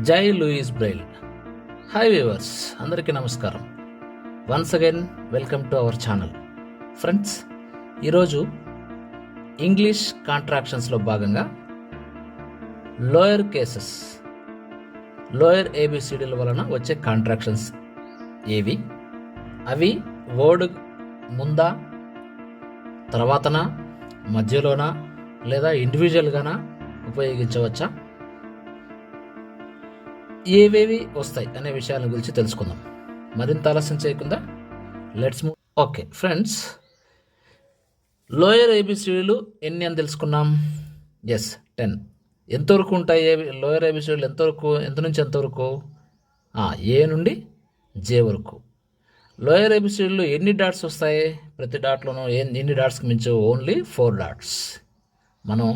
జై Louis Braille. Hi viewers, అందరికీ నమస్కారం. Once again welcome to our channel. Friends, ఈరోజు ఇంగ్లీష్ కాంట్రాక్షన్స్లో భాగంగా లోయర్ కేసెస్, లోయర్ ఏబిసిడీల వలన వచ్చే కాంట్రాక్షన్స్ ఏవి, అవి వర్డ్ ముందా, తర్వాతనా, మధ్యలోనా, లేదా ఇండివిజువల్గానా ఉపయోగించవచ్చా, ఏవేవి వస్తాయి అనే విషయాల గురించి తెలుసుకుందాం. మరింత ఆలస్యం చేయకుండా let's move. Okay friends, lower ఏబిసిడీలు ఎన్ని అని తెలుసుకున్నాం. ఎస్, 10. ఎంతవరకు ఉంటాయి లోయర్ ఏబిసిడీలు? ఎంత నుంచి ఎంతవరకు? ఏ నుండి జే వరకు. లోయర్ ఏబిసిడీలు ఎన్ని డాట్స్ వస్తాయి? ప్రతి డాట్లోనూ ఎన్ని డాట్స్కి మించి? Only 4 dots. మనం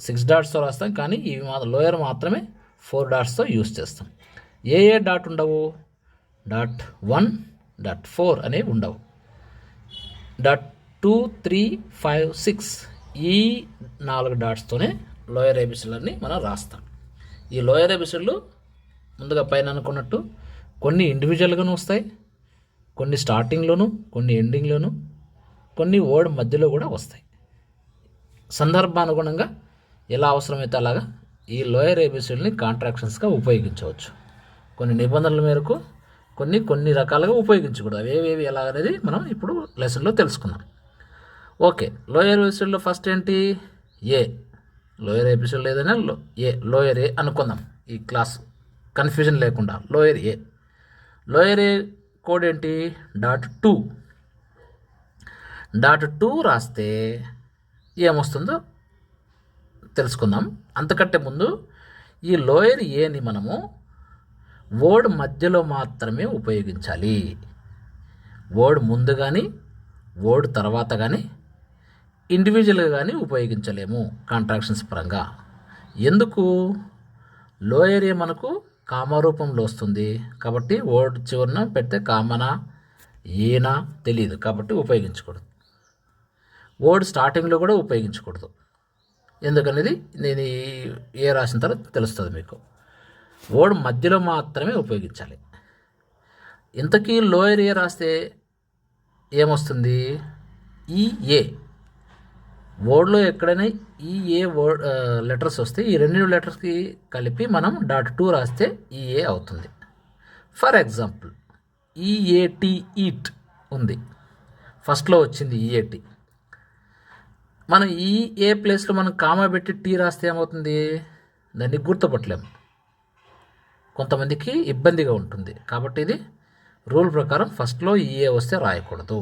6 డాట్స్తో రాస్తాం, కానీ ఇవి లోయర్ మాత్రమే 4 డాట్స్తో యూస్ చేస్తాం. ఏ డాట్ ఉండవు? డాట్ 1, డాట్ 4 అనేవి ఉండవు. డాట్ 2, 3, 5, 6 ఈ 4 డాట్స్తోనే లోయర్ ఏబిసిడీలన్నీ మనం రాస్తాం. ఈ లోయర్ ఏబిసిడీలు ముందుగా పైన అనుకున్నట్టు కొన్ని ఇండివిజువల్గాను వస్తాయి, కొన్ని స్టార్టింగ్లోను, కొన్ని ఎండింగ్లోను, కొన్ని వర్డ్ మధ్యలో కూడా వస్తాయి. సందర్భానుగుణంగా ఎలా అవసరమైతే అలాగా ఈ లోయర్ ఏబిసిడీని కాంట్రాక్షన్స్గా ఉపయోగించవచ్చు. కొన్ని నిబంధనల మేరకు కొన్ని రకాలుగా ఉపయోగించకూడదు. అవి ఏవేవి ఎలా అనేది మనం ఇప్పుడు లెసన్లో తెలుసుకుందాం. ఓకే, లోయర్ ఏబిసిడీలో ఫస్ట్ ఏంటి? ఏ. లోయర్ ఏబిసిడీలో ఏదైనా లోయర్ ఏ అనుకుందాం. ఈ క్లాస్ కన్ఫ్యూజన్ లేకుండా లోయర్ ఏ. లోయర్ ఏ కోడ్ ఏంటి? డాట్ 2. డాట్ 2 రాస్తే ఏమొస్తుందో తెలుసుకుందాం. అంతకంటే ముందు ఈ లోయర్ ఏని మనము వర్డ్ మధ్యలో మాత్రమే ఉపయోగించాలి. వర్డ్ ముందు కానీ, వర్డ్ తర్వాత కానీ, ఇండివిజువల్గా కానీ ఉపయోగించలేము కాంట్రాక్షన్స్ పరంగా. ఎందుకు? లోయర్ ఏ మనకు కామా రూపంలో వస్తుంది కాబట్టి వర్డ్ చివరన పెడితే కామనా ఏనా తెలియదు కాబట్టి ఉపయోగించకూడదు. వర్డ్ స్టార్టింగ్లో కూడా ఉపయోగించకూడదు. ఎందుకనేది నేను ఏ రాసిన తర్వాత తెలుస్తుంది మీకు. వర్డ్ మధ్యలో మాత్రమే ఉపయోగించాలి. ఇంతకీ లోయర్ ఏ రాస్తే ఏమొస్తుంది? ఈ ఏ. వర్డ్లో ఎక్కడైనా ఈ ఏ వర్డ్ లెటర్స్ వస్తే ఈ 2 లెటర్స్కి కలిపి మనం డాట్ 2 రాస్తే ఈ ఏ అవుతుంది. ఫర్ ఎగ్జాంపుల్, ఈఏటి ఈట్ ఉంది, ఫస్ట్లో వచ్చింది ఈఏటి. మనం ఈ ఏ ప్లేస్లో మనం కామా పెట్టి టీ రాస్తే ఏమవుతుంది? దాన్ని గుర్తుపట్టలేము, కొంతమందికి ఇబ్బందిగా ఉంటుంది. కాబట్టి ఇది రూల్ ప్రకారం ఫస్ట్లో ఈఏ వస్తే రాయకూడదు.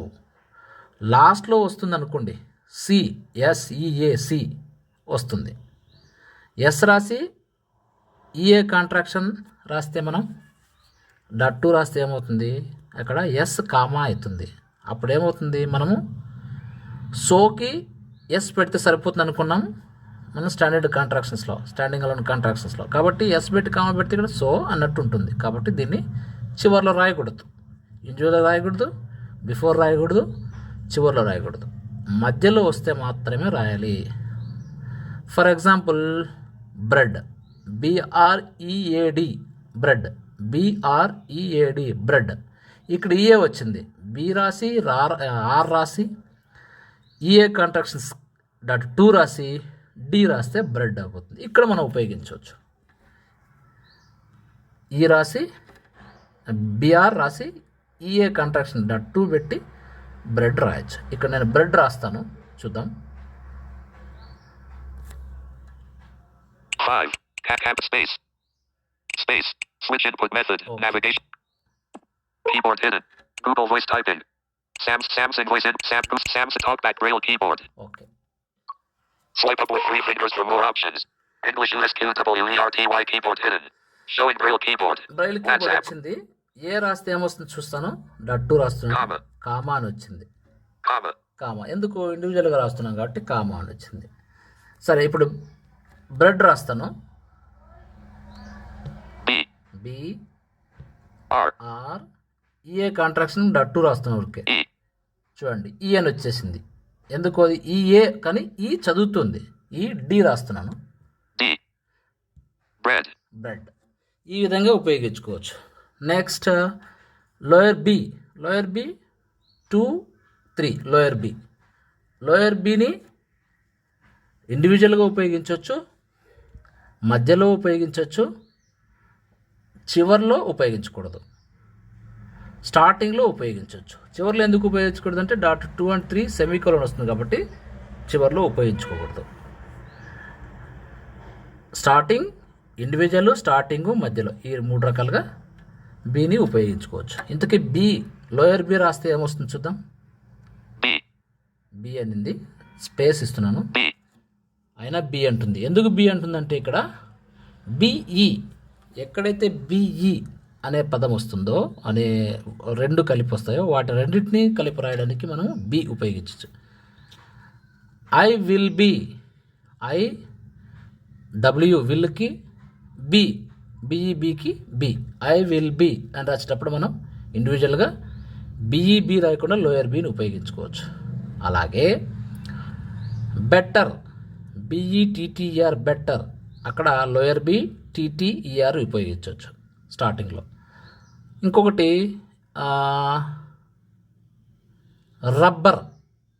లాస్ట్లో వస్తుంది అనుకోండి, SEA వస్తుంది. ఎస్ రాసి ఈఏ కాంట్రాక్షన్ రాస్తే మనం డాట్ 2 రాస్తే ఏమవుతుంది? అక్కడ ఎస్ కామా అవుతుంది. అప్పుడు ఏమవుతుంది? మనము సోకి ఎస్ పెడితే సరిపోతుంది అనుకున్నాం మనం స్టాండింగ్ అలోన్ కాంట్రాక్షన్స్లో. కాబట్టి ఎస్ పెట్టి కామా పెడితే ఇక్కడ సో అన్నట్టు ఉంటుంది. కాబట్టి దీన్ని చివరిలో రాయకూడదు. ఇండివిజువల్గా రాయకూడదు, బిఫోర్ రాయకూడదు, చివరిలో రాయకూడదు. మధ్యలో వస్తే మాత్రమే రాయాలి. For example, bread, BREAD bread, BREAD bread. ఇక్కడ ఈఏ వచ్చింది, బి రాసి ఆర్ రాసి ఈఏ కాంట్రాక్షన్స్ డాట్ 2 రాసి డి రాస్తే బ్రెడ్ అవుతుంది. ఇక్కడ మనం ఉపయోగించవచ్చు. ఈ రాసి బిఆర్ రాసి ఈఏ కాంట్రాక్షన్ డాట్ 2 పెట్టి బ్రెడ్ రాయొచ్చు. ఇక్కడ నేను బ్రెడ్ రాస్తాను, చూద్దాం. 5 space switch input method navigation keyboard hidden Google voice typing Samsung voice in Samsung talkback braille keyboard. Okay. Swipe up with 3 fingers for more options. English USQWERTY keyboard hidden. Showing braille keyboard. Braille keyboard వచ్చింది. ఏ రాస్తే ఏమొస్తుంది చూస్తాను. Dot 2 రాస్తున్నాను, comma అని వచ్చింది. Comma ఎందుకు? ఇండివిజువల్గా రాస్తున్నాం కాబట్టి కామా అని వచ్చింది. సరే, ఇప్పుడు బ్రెడ్ రాస్తాను. BR ఈఏ కాంట్రాక్షన్ డాట్ 2 రాస్తున్నాను. ఓకే, చూడండి ఈ అని వచ్చేసింది. ఎందుకు? అది ఈఏ కానీ ఈ చదువుతుంది. ఈ డి రాస్తున్నాను. బ్రెడ్. ఈ విధంగా ఉపయోగించుకోవచ్చు. Next lower B. Lower B 2, 3 lower బిని ఇండివిజువల్గా ఉపయోగించవచ్చు, మధ్యలో ఉపయోగించవచ్చు, చివర్లో ఉపయోగించకూడదు, స్టార్టింగ్లో ఉపయోగించవచ్చు. చివర్లో ఎందుకు ఉపయోగించకూడదు అంటే డాట్ 2 and 3 సెమీకోలన్ వస్తుంది కాబట్టి చివర్లో ఉపయోగించుకోకూడదు. స్టార్టింగ్, ఇండివిజువల్, స్టార్టింగు, మధ్యలో ఈ 3 రకాలుగా బిని ఉపయోగించుకోవచ్చు. ఇంతకీ బి, లోయర్ బి రాస్తే ఏమొస్తుంది చూద్దాం. బి అనింది, స్పేస్ ఇస్తున్నాను, అయినా బి అంటుంది. ఎందుకు బి అంటుందంటే ఇక్కడ బిఈ, ఎక్కడైతే బిఈ అనే పదం వస్తుందో, అనే 2 కలిపి వస్తాయో వాటి రెండింటినీ కలిపి రాయడానికి మనం బి ఉపయోగించవచ్చు. I will be, I W విల్కి, బి బిఈబికి బి, ఐ విల్ బి అని రాసేటప్పుడు మనం ఇండివిజువల్గా బిఈబి రాయకుండా లోయర్ బిని ఉపయోగించుకోవచ్చు. అలాగే బెటర్, బిఈటిటిఆర్ బెటర్, అక్కడ లోయర్ బి టిటిఈఆర్ ఉపయోగించవచ్చు స్టార్టింగ్లో. ఇంకొకటి రబ్బర్,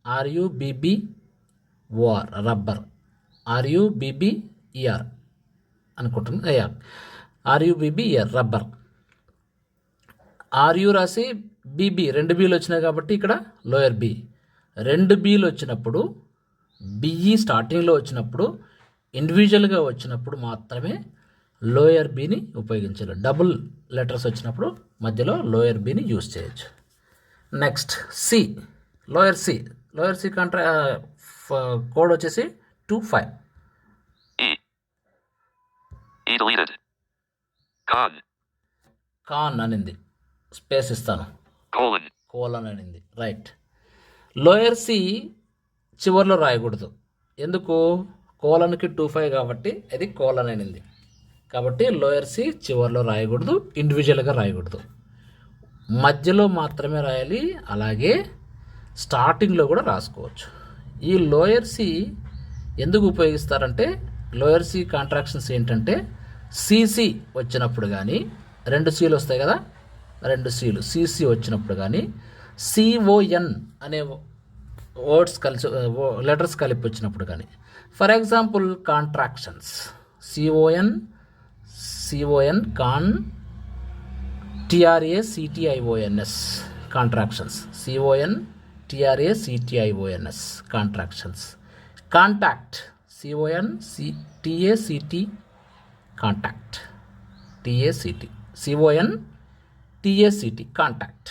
ఆర్యుబిబిఓఆర్, రబ్బర్, ఆర్యుబిబిఈఆర్ అనుకుంటున్నాను, ఏఆర్, ఆర్యుబిబిఈఆర్ రబ్బర్. ఆర్యు రాసి బీబీ 2 బీలు వచ్చినాయి కాబట్టి ఇక్కడ లోయర్ బి. 2 బీలు వచ్చినప్పుడు, బిఈ స్టార్టింగ్లో వచ్చినప్పుడు, ఇండివిజువల్గా వచ్చినప్పుడు మాత్రమే లోయర్ బిని ఉపయోగించాలి. డబుల్ లెటర్స్ వచ్చినప్పుడు మధ్యలో లోయర్ బిని యూజ్ చేయొచ్చు. Next C, lower C. Lower C code వచ్చేసి 25. E deleted. కాన్ అనింది, స్పేస్ ఇస్తాను, Colon. కోలన్ అనింది. రైట్. లోయర్ సి చివర్లో రాయకూడదు. ఎందుకు? కోలన్కి 25 కాబట్టి అది కోలన్ అనింది. కాబట్టి లోయర్ సి చివర్లో రాయకూడదు, ఇండివిజువల్గా రాయకూడదు, మధ్యలో మాత్రమే రాయాలి. అలాగే స్టార్టింగ్లో కూడా రాసుకోవచ్చు. ఈ లోయర్ సి ఎందుకు ఉపయోగిస్తారంటే, లోయర్ సి కాంట్రాక్షన్స్ ఏంటంటే సిసి వచ్చినప్పుడు కానీ, 2 సీలు వస్తాయి కదా, 2 సీలు సిసి వచ్చినప్పుడు కానీ, సిఓఎన్ అనే వర్డ్స్ కలిసి లెటర్స్ కలిపి వచ్చినప్పుడు కానీ. For example contractions, C O N con, TRACTIONS contractions, C O N TRACTIONS contractions. Contact, CONTACT contact, TACT, CONTACT contact.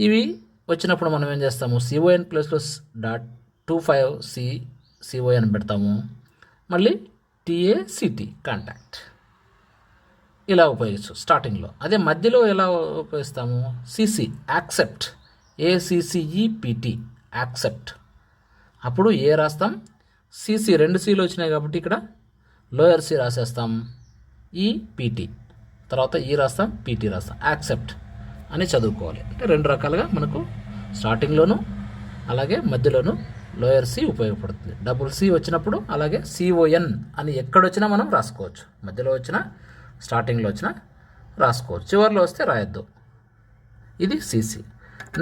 ఇవి వచ్చినప్పుడు మనం ఏం చేస్తాము, CON ప్లస్ .25C CON పెడతాము, మళ్ళీ TACT కాంటాక్ట్. ఇలా ఉపయోగించు స్టార్టింగ్లో. అదే మధ్యలో ఎలా ఉపయోగిస్తాము, సిసి యాక్సెప్ట్, ACCEPT యాక్సెప్ట్. అప్పుడు ఏ రాస్తాం, సిసి 2 సీలు వచ్చినాయి కాబట్టి ఇక్కడ లోయర్ సి రాసేస్తాం, ఈపీటీ, తర్వాత ఈ రాస్తాం, పీటీ రాస్తాం, యాక్సెప్ట్ అని చదువుకోవాలి. అంటే 2 రకాలుగా మనకు స్టార్టింగ్లోను అలాగే మధ్యలోను లోయర్ సి ఉపయోగపడుతుంది. డబుల్ సి వచ్చినప్పుడు అలాగే CON అని ఎక్కడొచ్చినా మనం రాసుకోవచ్చు, మధ్యలో వచ్చినా స్టార్టింగ్లో వచ్చినా రాసుకోవచ్చు, చివరిలో వస్తే రాయొద్దు. ఇది C C.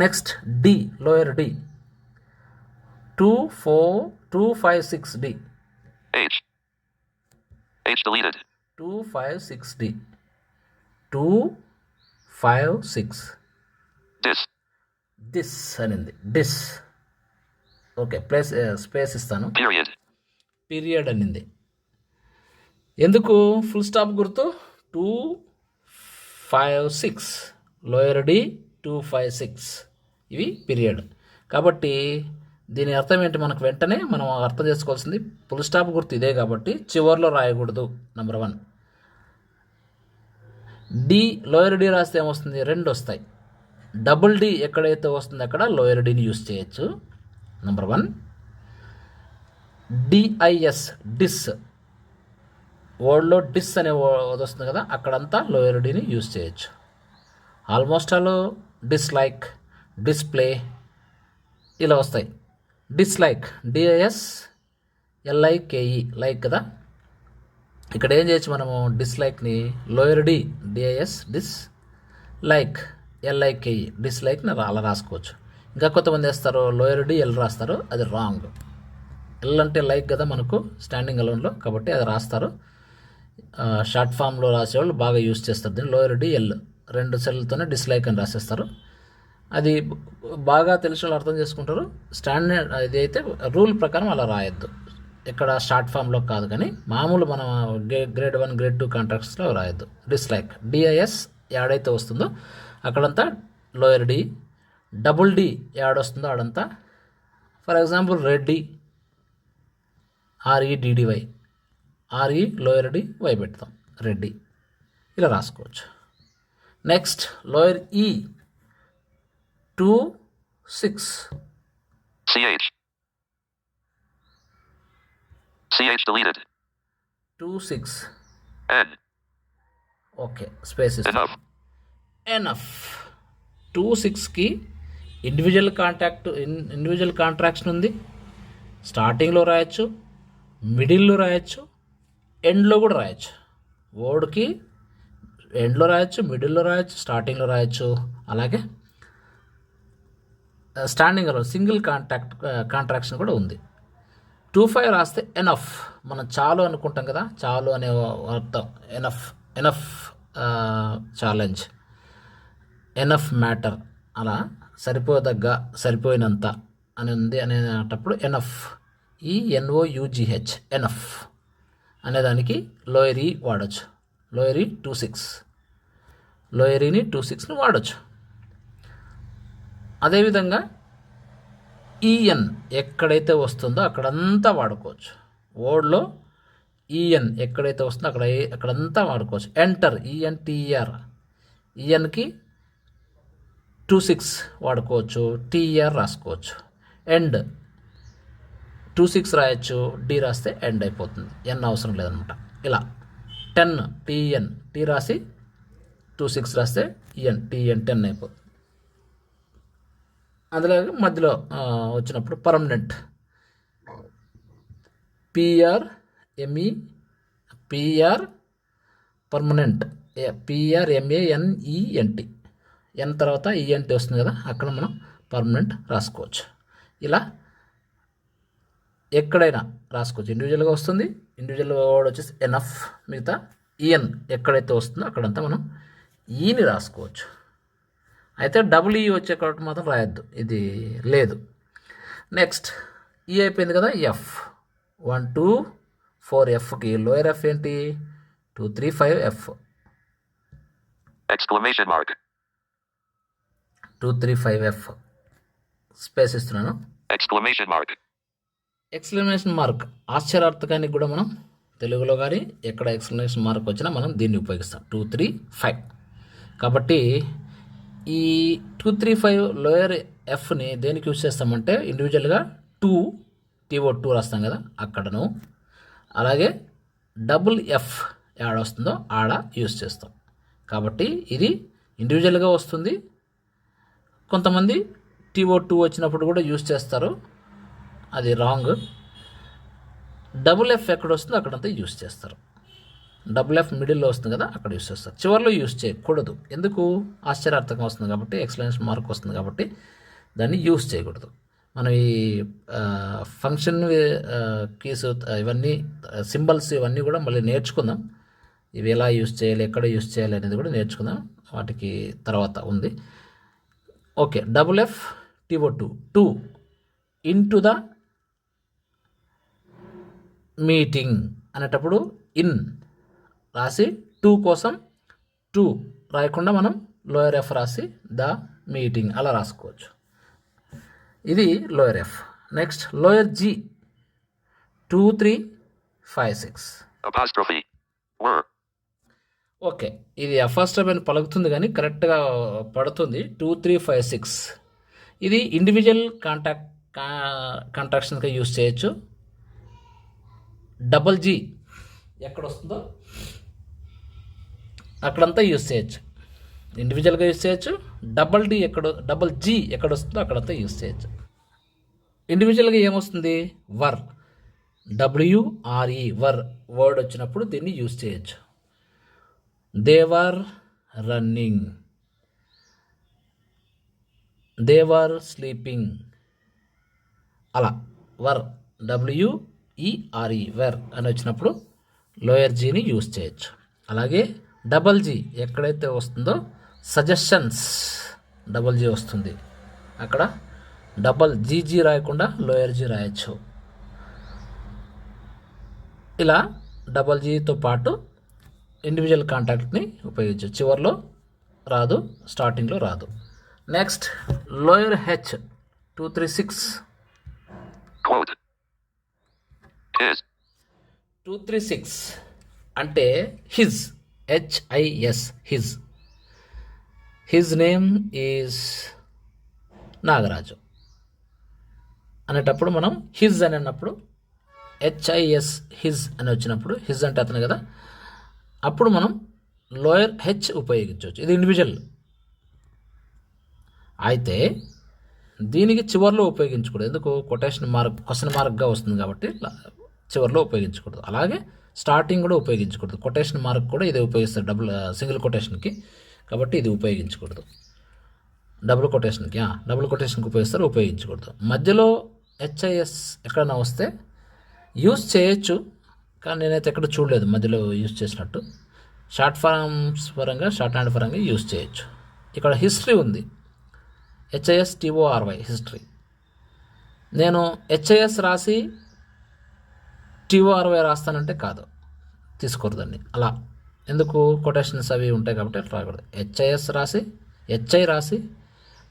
Next D, lower D 256D, H deleted. 256D, 256. This అనింది, డిస్. ఓకే, స్పేస్ ఇస్తాను, పీరియడ్ అనింది. ఎందుకు ఫుల్ స్టాప్ గుర్తు, 256, లోయర్ డి 256, ఇవి పీరియడ్. కాబట్టి దీని అర్థం ఏంటి, మనకు వెంటనే మనం అర్థం చేసుకోవాల్సింది, ఫుల్ స్టాప్ గుర్తు ఇదే కాబట్టి చివర్లో రాయకూడదు. నెంబర్ 1. డి, లోయర్ డి రాస్తే ఏమొస్తుంది, 2 వస్తాయి. డబుల్ డి ఎక్కడైతే వస్తుందో అక్కడ లోయర్ డిని యూస్ చేయొచ్చు. నెంబర్ 1. DIS, డిస్, వర్డ్లో డిస్ అనే వర్డ్ వస్తుంది కదా, అక్కడంతా లోయర్ డిని యూస్ చేయొచ్చు. ఆల్మోస్ట్ ఆల్ డిస్లైక్, డిస్ప్లే ఇలా వస్తాయి. డిస్లైక్, DISLIKE, లైక్ కదా, ఇక్కడ ఏం చేయొచ్చు మనము డిస్లైక్ని lower D D I S like L I K E డిస్లైక్ని అలా రాసుకోవచ్చు. ఇంకా కొంతమంది వేస్తారు లోయర్ డి ఎల్ రాస్తారు, అది రాంగ్. ఎల్ అంటే లైక్ కదా మనకు స్టాండింగ్ అలోన్లో, కాబట్టి అది రాస్తారు. షార్ట్ ఫామ్లో రాసేవాళ్ళు బాగా యూజ్ చేస్తారు దీన్ని. లోయర్ డి ఎల్ 2 సెల్లతోనే డిస్లైక్ అని రాసేస్తారు. అది బాగా తెలిసిన వాళ్ళు అర్థం చేసుకుంటారు. స్టాండర్డ్ ఇది అయితే రూల్ ప్రకారం అలా రాయొద్దు. ఇక్కడ షార్ట్ ఫామ్లో కాదు, కానీ మామూలు మనం గ్రేడ్ 1 గ్రేడ్ 2 కాంట్రాక్ట్స్లో రాయొద్దు. డిస్లైక్ డిఐఎస్ యాడైతే వస్తుందో అక్కడంతా లోయర్ డి, డబుల్ డి యాడొస్తుందో ఆడంతా. For example Reddy R E D D Y, R E lower D Y పెడతాం, రెడ్డి ఇలా రాసుకోవచ్చు. నెక్స్ట్ లోయర్ ఈ 2-6 CH deleted. 2-6 N. Okay, space Enough. Enough. 2-6కి ఇండివిజువల్ కాంట్రాక్షన్ ఉంది. స్టార్టింగ్లో రాయొచ్చు, మిడిల్లో రాయొచ్చు, ఎండ్లో కూడా రాయొచ్చు. వర్డ్కి ఎండ్లో రాయొచ్చు, మిడిల్లో రాయొచ్చు, స్టార్టింగ్లో రాయొచ్చు. అలాగే స్టాండింగ్లో సింగిల్ కాంట్రాక్షన్ కూడా ఉంది. 2-5 రాస్తే ఎనఫ్. మనం చాలు అనుకుంటాం కదా, చాలు అనే అర్థం. ఎనఫ్ ఛాలెంజ్, ఎనఫ్ మ్యాటర్, అలా సరిపోయినంత అని ఉంది అనేటప్పుడు ఎనఫ్, ENOUGH ఎనఫ్ అనేదానికి లోయర్ ఈ వాడచ్చు. లోయర్ ఈ 2-6, లోయర్ ఈని 2-6ని వాడచ్చు. అదేవిధంగా ఈఎన్ ఎక్కడైతే వస్తుందో అక్కడంతా వాడుకోవచ్చు. వర్డ్లో ఈఎన్ ఎక్కడైతే వస్తుందో అక్కడంతా వాడుకోవచ్చు. ఎంటర్, ENTER, ఈఎన్కి 2-6 వాడుకోవచ్చు, TER రాసుకోవచ్చు. ఎండ్ 2-6 రాయొచ్చు, డి రాస్తే ఎండ్ అయిపోతుంది, ఎన్ అవసరం లేదనమాట. ఇలా 10 TN, టీ రాసి 2-6 రాస్తే EN TN 10 అయిపోతుంది. అందులో మధ్యలో వచ్చినప్పుడు పర్మనెంట్, PR పర్మనెంట్, PRMANENT, ఎన్ తర్వాత ENT వస్తుంది కదా, అక్కడ మనం పర్మనెంట్ రాసుకోవచ్చు. ఇలా ఎక్కడైనా రాసుకోవచ్చు. ఇండివిజువల్గా వస్తుంది, ఇండివిజువల్ వర్డ్ వచ్చేసి ఎనఫ్. మిగతా ఈఎన్ ఎక్కడైతే వస్తుందో అక్కడంతా మనం ఈని రాసుకోవచ్చు. అయితే డబుల్ ఈ వచ్చే కాబట్టి మాత్రం రాయొద్దు, ఇది లేదు. నెక్స్ట్ ఈ అయిపోయింది కదా, ఎఫ్ 1 2 4 ఎఫ్కి లోయర్ ఎఫ్ ఏంటి 2 3 5 F, Exclamation mark. 2 3 5 F space ఇస్తున్నాను. Exclamation mark. ఎక్స్క్లమేషన్ మార్క్ ఆశ్చర్యార్థకానికి కూడా మనం తెలుగులో కానీ ఎక్కడ ఎక్స్క్లమేషన్ మార్క్ వచ్చినా మనం దీన్ని ఉపయోగిస్తాం. 2 3 5 కాబట్టి ఈ 2 3 5 లోయర్ ఎఫ్ని దేనికి యూజ్ చేస్తామంటే ఇండివిజువల్గా 2 రాస్తాం కదా అక్కడను, అలాగే డబుల్ ఎఫ్ యాడ వస్తుందో ఆడ యూజ్ చేస్తాం. కాబట్టి ఇది ఇండివిజువల్గా వస్తుంది. కొంతమంది TO2 వచ్చినప్పుడు కూడా యూజ్ చేస్తారు, అది రాంగ్. డబుల్ ఎఫ్ ఎక్కడ వస్తుందో అక్కడంతా యూజ్ చేస్తారు. డబుల్ ఎఫ్ మిడిల్లో వస్తుంది కదా అక్కడ యూజ్ చేస్తారు, చివరిలో యూజ్ చేయకూడదు. ఎందుకు? ఆశ్చర్యార్థకం వస్తుంది కాబట్టి, ఎక్స్క్లమేషన్ మార్క్ వస్తుంది కాబట్టి దాన్ని యూజ్ చేయకూడదు. మనం ఈ ఫంక్షన్ కీస్ ఇవన్నీ సింబల్స్ ఇవన్నీ కూడా మళ్ళీ నేర్చుకుందాం. ఇవి ఎలా యూజ్ చేయాలి, ఎక్కడ యూజ్ చేయాలి అనేది కూడా నేర్చుకుందాం, వాటికి తర్వాత ఉంది. Okay, double F TO2 2 into the meeting అనేటప్పుడు ఇన్ రాసి 2 కోసం 2 రాయకుండా మనం లోయర్ ఎఫ్ రాసి ద మీటింగ్ అలా రాసుకోవచ్చు. ఇది lower F. Next lower G 2 3 5 6 Apostrophe. Were. Okay, ఇది అఫాస్ట్రబ్ అని పలుకుతుంది కానీ కరెక్ట్గా పడుతుంది. 2 3 5 6 ఇది ఇండివిజువల్ కాంట్రాక్షన్గా యూజ్ చేయొచ్చు. డబల్ జీ ఎక్కడ వస్తుందో అక్కడంతా యూజ్ చేయొచ్చు, ఇండివిజువల్గా యూజ్ చేయొచ్చు. డబల్ జీ ఎక్కడ వస్తుందో అక్కడంతా యూజ్ చేయొచ్చు. ఇండివిజువల్గా ఏమొస్తుంది? వర్. WRE వర్ వర్డ్ వచ్చినప్పుడు దీన్ని యూజ్ చేయొచ్చు. దేవర్ రన్నింగ్, దేవర్ స్లీపింగ్, అలా వర్ WERE వర్ అని వచ్చినప్పుడు లోయర్ జీని యూజ్ చేయొచ్చు. అలాగే డబల్ జీ ఎక్కడైతే వస్తుందో సజెషన్స్ డబల్ జీ వస్తుంది, అక్కడ డబల్ జీజీ రాయకుండా లోయర్ జీ రాయొచ్చు. ఇలా డబల్ జీతో పాటు ఇండివిజువల్ కాంటాక్ట్ని ఉపయోగించు. చివరిలో రాదు, స్టార్టింగ్లో రాదు. Next lower H 236. Quote. His. 236 అంటే his, HIS, his. His name is Nagaraju అనేటప్పుడు మనం హిజ్ అని అన్నప్పుడు HIS హిజ్ అని వచ్చినప్పుడు, హిజ్ అంటే అతను కదా, అప్పుడు మనం లోయర్ హెచ్ ఉపయోగించవచ్చు. ఇది ఇండివిజువల్. అయితే దీనికి చివరిలో ఉపయోగించకూడదు. ఎందుకు? క్వశ్చన్ మార్క్గా వస్తుంది కాబట్టి చివరిలో ఉపయోగించకూడదు. అలాగే స్టార్టింగ్ కూడా ఉపయోగించకూడదు. కొటేషన్ మార్క్ కూడా ఇదే ఉపయోగిస్తారు సింగిల్ కొటేషన్కి, కాబట్టి ఇది ఉపయోగించకూడదు. డబుల్ కొటేషన్కి ఉపయోగించకూడదు. మధ్యలో HIS ఎక్కడైనా వస్తే యూస్ చేయొచ్చు, కానీ నేనైతే ఎక్కడ చూడలేదు మధ్యలో యూస్ చేసినట్టు. షార్ట్ హ్యాండ్ పరంగా యూస్ చేయొచ్చు. ఇక్కడ హిస్టరీ ఉంది, HISTORY హిస్టరీ. నేను HIS రాసి TORY రాస్తానంటే కాదు, తీసుకోకూడదండి అలా. ఎందుకు? కొటేషన్స్ అవి ఉంటాయి కాబట్టి అట్లా రాకూడదు. HIS రాసి HI రాసి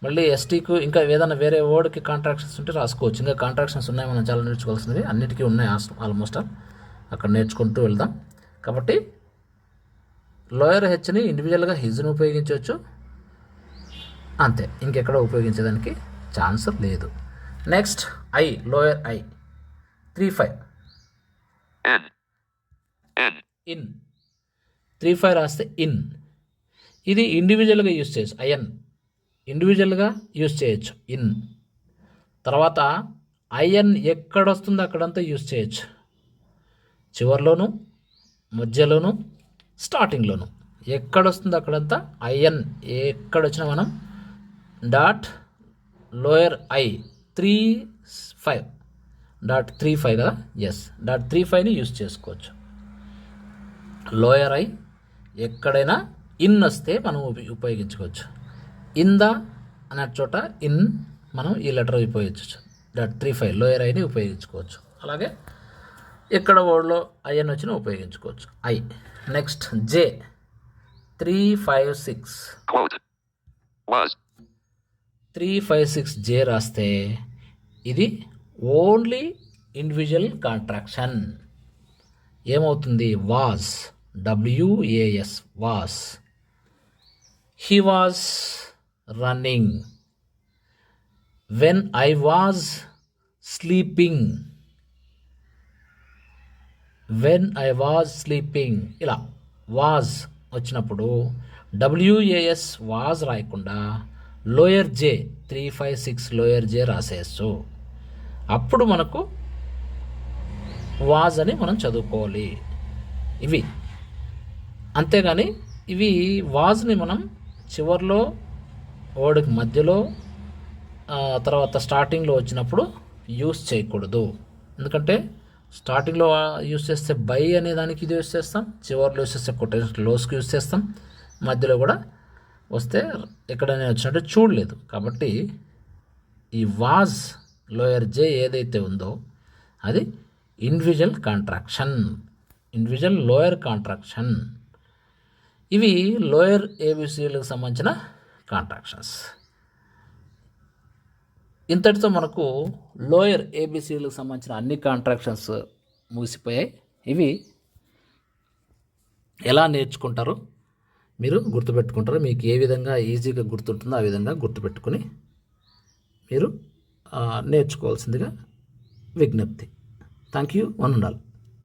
మళ్ళీ STకు ఇంకా ఏదైనా వేరే వర్డ్కి కాంట్రాక్షన్స్ ఉంటే రాసుకోవచ్చు. ఇంకా కాంట్రాక్షన్స్ ఉన్నాయి, మనం చాలా నేర్చుకోవాల్సినవి అన్నిటికీ ఉన్నాయి ఆల్మోస్ట్ అక్కడ నేర్చుకుంటూ వెళ్దాం. కాబట్టి లోయర్ హెచ్ని ఇండివిజువల్గా హిజ్ని ఉపయోగించవచ్చు, అంతే, ఇంకెక్కడ ఉపయోగించేదానికి ఛాన్స్ లేదు. Next lower I 35. ఇన్ 35 రాస్తే ఇన్. ఇది ఇండివిజువల్గా యూజ్ చేయొచ్చు. ఇండివిజువల్గా యూజ్ చేయొచ్చు ఇన్. తర్వాత IN ఎక్కడొస్తుందో అక్కడంతా యూజ్ చేయొచ్చు. చివరిలోను, మధ్యలోను, స్టార్టింగ్లోను ఎక్కడొస్తుందో అక్కడంతా IN ఎక్కడొచ్చినా మనం డాట్ లోయర్ I 35 కదా, ఎస్, .35ని యూజ్ చేసుకోవచ్చు. లోయర్ I ఎక్కడైనా ఇన్ వస్తే మనం ఉపయోగించుకోవచ్చు. ఇందా అనే చోట ఇన్ మనం ఈ లెటర్ ఉపయోగించవచ్చు. .35 లోయర్ Iని ఉపయోగించుకోవచ్చు. అలాగే ఎక్కడ వర్డ్లో IN వచ్చినా ఉపయోగించుకోవచ్చు. Next J 356. 356 J రాస్తే ఇది ఓన్లీ ఇండివిజువల్ కాంట్రాక్షన్. ఏమవుతుంది? Was, WAS was. He was running. When I was sleeping, ఇలా వాజ్ వచ్చినప్పుడు WAS వాజ్ రాయకుండా లోయర్ J 356 లోయర్ J రాసేయచ్చు. అప్పుడు మనకు వాజ్ అని మనం చదువుకోవాలి. ఇవి అంతేగాని ఇవి వాజ్ని మనం చివరిలో వర్డ్కి మధ్యలో తర్వాత స్టార్టింగ్లో వచ్చినప్పుడు యూస్ చేయకూడదు. ఎందుకంటే స్టార్టింగ్లో యూస్ చేస్తే బై అనే దానికి ఇది యూస్ చేస్తాం, చివరిలో యూస్ చేస్తే కొటేషన్ క్లోజ్కి యూస్ చేస్తాం, మధ్యలో కూడా వస్తే ఎక్కడైనా వచ్చినట్టు చూడలేదు. కాబట్టి ఈ వాజ్ లోయర్ J ఏదైతే ఉందో అది ఇండివిజువల్ లోయర్ కాంట్రాక్షన్. ఇవి లోయర్ ABCలకు సంబంధించిన కాంట్రాక్షన్స్. ఇంతటితో మనకు లోయర్ ABCలకు సంబంధించిన అన్ని కాంట్రాక్షన్స్ ముగిసిపోయాయి. ఇవి ఎలా నేర్చుకుంటారో మీరు గుర్తుపెట్టుకుంటారు. మీకు ఏ విధంగా ఈజీగా గుర్తుంటుందో ఆ విధంగా గుర్తుపెట్టుకుని మీరు నేర్చుకోవాల్సిందిగా విజ్ఞప్తి. Thank you. One and all.